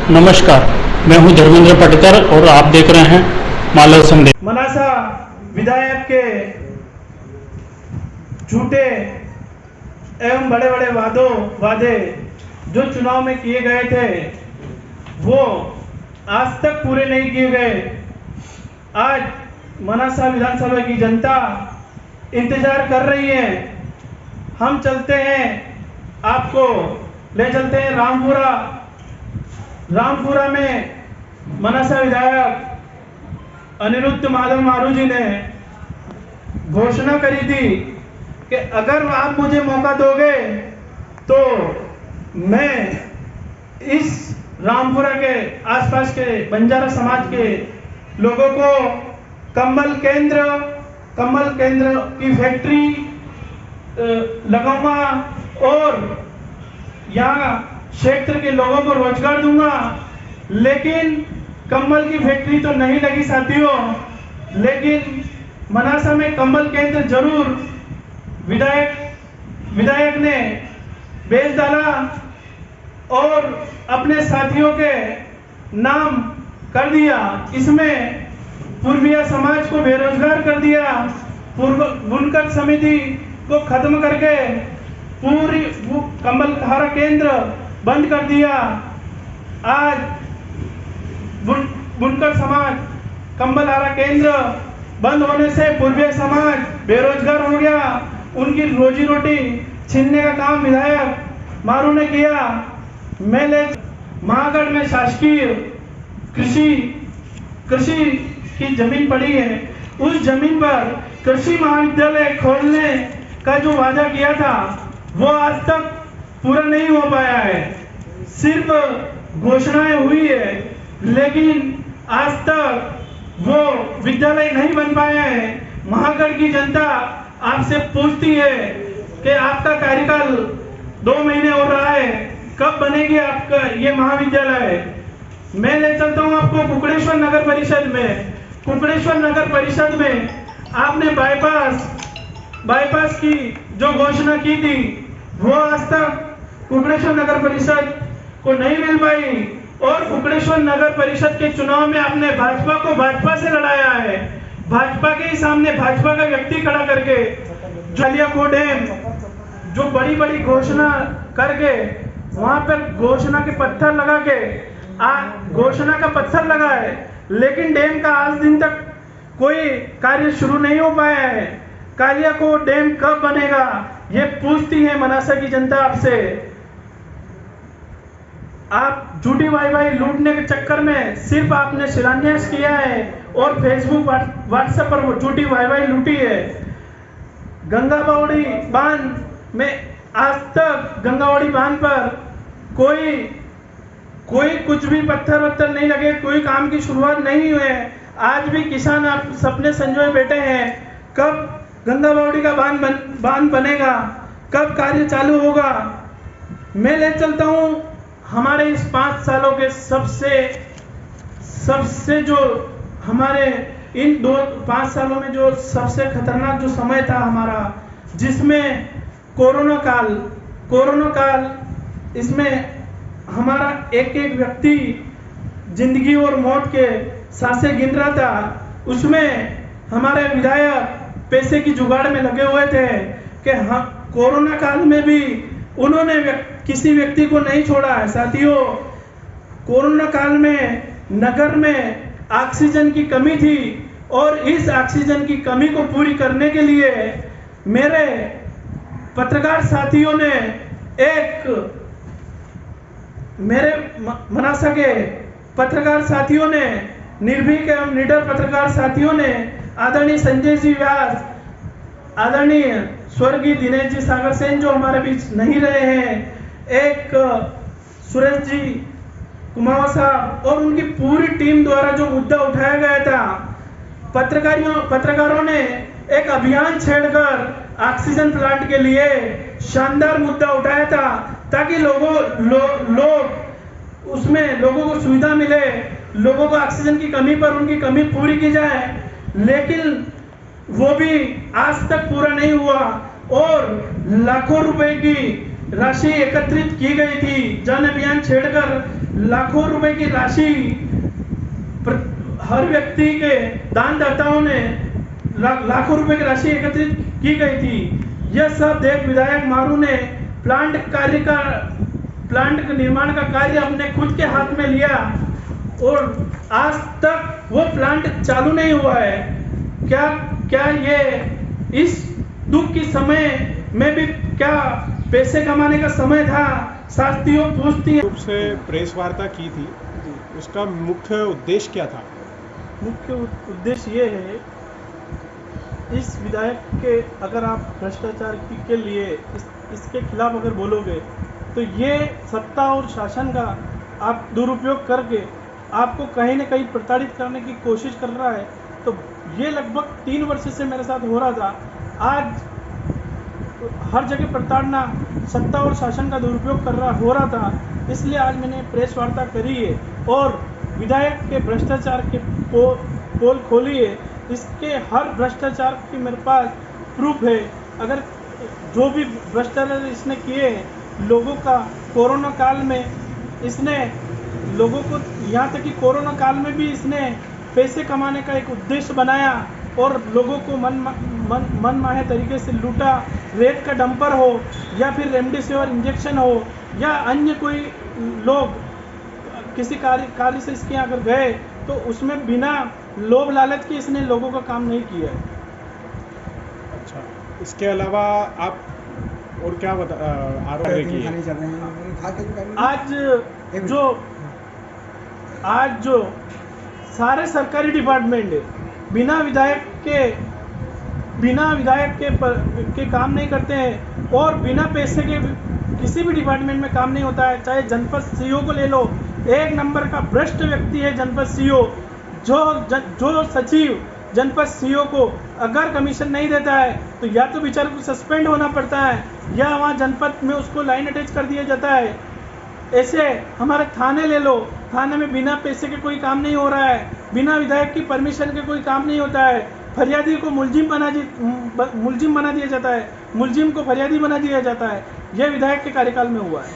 नमस्कार, मैं हूं धर्मेंद्र पटकर और आप देख रहे हैं मालव संदेश। मनासा विधायक के झूठे एवं बड़े बड़े वादे जो चुनाव में किए गए थे वो आज तक पूरे नहीं किए गए। आज मनासा विधानसभा की जनता इंतजार कर रही है। हम चलते हैं, आपको ले चलते हैं रामपुरा में मनासा विधायक अनिरुद्ध माधव मारू जी ने घोषणा करी थी कि अगर आप मुझे मौका दोगे तो मैं इस रामपुरा के आसपास के बंजारा समाज के लोगों को कम्बल केंद्र की फैक्ट्री लगाऊंगा और यहाँ क्षेत्र के लोगों को रोजगार दूंगा। लेकिन कम्बल की फैक्ट्री तो नहीं लगी साथियों, लेकिन मनासा में कम्बल केंद्र जरूर विधायक ने बेच डाला और अपने साथियों के नाम कर दिया। इसमें पूर्विया समाज को बेरोजगार कर दिया, बुनकर समिति को खत्म करके पूरी कम्बल हारा केंद्र बंद कर दिया। आज बुनकर समाज कम्बल हारा केंद्र बंद होने से पूर्वीय समाज बेरोजगार हो गया। उनकी रोजी रोटी छीनने का काम विधायक मारू ने किया। महागढ़ में शासकीय कृषि की जमीन पड़ी है, उस जमीन पर कृषि महाविद्यालय खोलने का जो वादा किया था वो आज तक पूरा नहीं हो पाया है। सिर्फ घोषणाएं हुई है, लेकिन आज तक वो विद्यालय नहीं बन पाया है। महागढ़ की जनता आपसे पूछती है कि आपका कार्यकाल 2 महीने हो रहा है, कब बनेगी आपका ये महाविद्यालय। मैं ले चलता हूँ आपको कुकड़ेश्वर नगर परिषद में आपने बाईपास की जो घोषणा की थी वो आज तक कुकड़ेश्वर नगर परिषद को नहीं मिल पाई। और कुकड़ेश्वर नगर परिषद के चुनाव में आपने भाजपा से लड़ाया है। भाजपा के ही सामने भाजपा का व्यक्ति खड़ा करके कालियाकोट डैम जो बड़ी घोषणा करके वहां पर घोषणा के पत्थर लगा के घोषणा का पत्थर लगा है, लेकिन डैम का आज दिन तक कोई कार्य शुरू नहीं हो पाया है। कालियाकोट डैम कब बनेगा ये पूछती है मनासा की जनता आपसे। आप झूठी वाई लूटने के चक्कर में सिर्फ आपने शिलान्यास किया है और फेसबुक व्हाट्सएप पर वो झूठी वाई लूटी है। गंगाबावड़ी बांध में आज तक गंगाबावड़ी बांध पर कोई कुछ भी पत्थर नहीं लगे, कोई काम की शुरुआत नहीं हुई है। आज भी किसान आप सपने संजोए बैठे हैं, कब गंगाबावड़ी का बांध बनेगा, कब कार्य चालू होगा। मैं ले चलता हूँ हमारे इस 5 सालों के सबसे जो हमारे इन 5 सालों में जो सबसे खतरनाक जो समय था हमारा, जिसमें कोरोना काल इसमें हमारा एक व्यक्ति जिंदगी और मौत के सांसें गिन रहा था। उसमें हमारे विधायक पैसे की जुगाड़ में लगे हुए थे कि कोरोना काल में भी उन्होंने किसी व्यक्ति को नहीं छोड़ा है। साथियों, कोरोना काल में नगर में ऑक्सीजन की कमी थी और इस ऑक्सीजन की कमी को पूरी करने के लिए मेरे पत्रकार साथियों ने मेरे मनासा के पत्रकार साथियों ने, निर्भीक एवं निडर पत्रकार साथियों ने आदरणीय संजय जी व्यास, आदरणीय स्वर्गीय दिनेश जी सागर सेन जो हमारे बीच नहीं रहे हैं, एक सुरेश जी कुमावा साहब और उनकी पूरी टीम द्वारा जो मुद्दा उठाया गया था, पत्रकारों ने एक अभियान छेड़कर ऑक्सीजन प्लांट के लिए शानदार मुद्दा उठाया था ताकि उसमें लोगों को सुविधा मिले, लोगों को ऑक्सीजन की कमी पर उनकी कमी पूरी की जाए। लेकिन वो भी आज तक पूरा नहीं हुआ और लाखों रुपए की राशि एकत्रित की गई थी जन अभियान छेड़कर लाखों रुपए की राशि हर व्यक्ति के दानदाताओं ने लाखों रुपए की राशि एकत्रित की गई थी। यह सब देख विधायक मारू ने प्लांट के निर्माण का कार्य अपने खुद के हाथ में लिया और आज तक वो प्लांट चालू नहीं हुआ है। क्या ये इस दुख की समय में भी क्या पैसे कमाने का समय था? साथियों पूछती रूप से प्रेस वार्ता की थी, उसका मुख्य उद्देश्य क्या था? मुख्य उद्देश्य ये है, इस विधायक के अगर आप भ्रष्टाचार के लिए इसके खिलाफ अगर बोलोगे तो ये सत्ता और शासन का आप दुरुपयोग करके आपको कहीं न कहीं प्रताड़ित करने की कोशिश कर रहा है। तो ये लगभग 3 वर्ष से मेरे साथ हो रहा था। आज हर जगह प्रताड़ना, सत्ता और शासन का दुरुपयोग हो रहा था, इसलिए आज मैंने प्रेस वार्ता करी है और विधायक के भ्रष्टाचार के पोल खोली है। इसके हर भ्रष्टाचार की मेरे पास प्रूफ है। अगर जो भी भ्रष्टाचार इसने किए हैं, लोगों का कोरोना काल में इसने लोगों को, यहाँ तक कि कोरोना काल में भी इसने पैसे कमाने का एक उद्देश्य बनाया और लोगों को मनमाने तरीके से लूटा। रेत का डंपर हो या फिर रेमडेसिविर इंजेक्शन हो या अन्य कोई लोग किसी कार्य से इसके यहाँ अगर गए तो उसमें बिना लोभ लालच के इसने लोगों का काम नहीं किया है। अच्छा, इसके अलावा आप और क्या आरोप किए? आज जो सारे सरकारी डिपार्टमेंट बिना विधायक के काम नहीं करते हैं और बिना पैसे के किसी भी डिपार्टमेंट में काम नहीं होता है। चाहे जनपद सीईओ को ले लो, 1 नंबर का भ्रष्ट व्यक्ति है जनपद सीईओ। जो सचिव जनपद सीईओ को अगर कमीशन नहीं देता है तो या तो बेचारे को सस्पेंड होना पड़ता है या वहाँ जनपद में उसको लाइन अटैच कर दिया जाता है। ऐसे हमारे थाने ले लो, थाने में बिना पैसे के कोई काम नहीं हो रहा है, बिना विधायक की परमिशन के कोई काम नहीं होता है। फरियादी को मुलजिम बना दिया जाता है, मुलजिम को फरियादी बना दिया जाता है। यह विधायक के कार्यकाल में हुआ है।